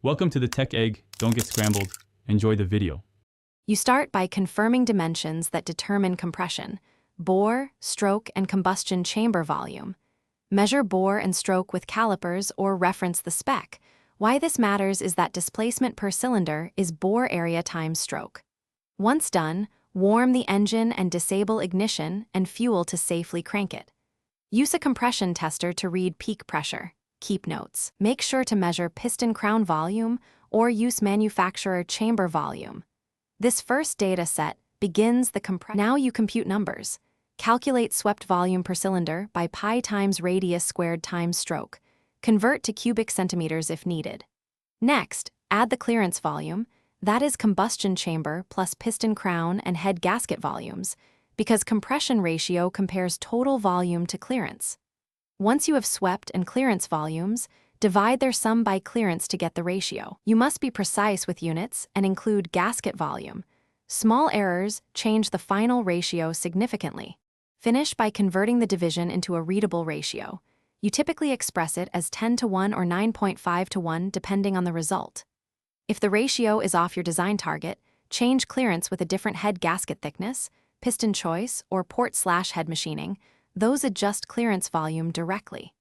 Welcome to the Tech Egg. Don't get scrambled. Enjoy the video. You start by confirming dimensions that determine compression: bore, stroke, and combustion chamber volume. Measure bore and stroke with calipers or reference the spec. Why this matters is that displacement per cylinder is bore area times stroke. Once done, warm the engine and disable ignition and fuel to safely crank it. Use a compression tester to read peak pressure. Keep notes. Make sure to measure piston crown volume or use manufacturer chamber volume. This first data set begins the compression. Now you compute numbers. Calculate swept volume per cylinder by pi times radius squared times stroke. Convert to cubic centimeters if needed. Next, add the clearance volume, that is combustion chamber plus piston crown and head gasket volumes, because compression ratio compares total volume to clearance. Once you have swept and clearance volumes, divide their sum by clearance to get the ratio. You must be precise with units and include gasket volume. Small errors change the final ratio significantly. Finish by converting the division into a readable ratio. You typically express it as 10:1 or 9.5:1 depending on the result. If the ratio is off your design target, change clearance with a different head gasket thickness, piston choice, or port/head machining. Those adjust clearance volume directly.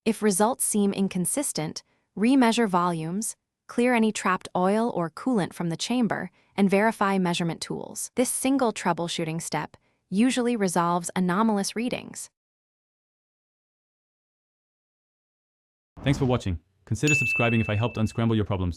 If results seem inconsistent, remeasure volumes, clear any trapped oil or coolant from the chamber, and verify measurement tools. This single troubleshooting step usually resolves anomalous readings. Thanks for watching. Consider subscribing if I helped unscramble your problems.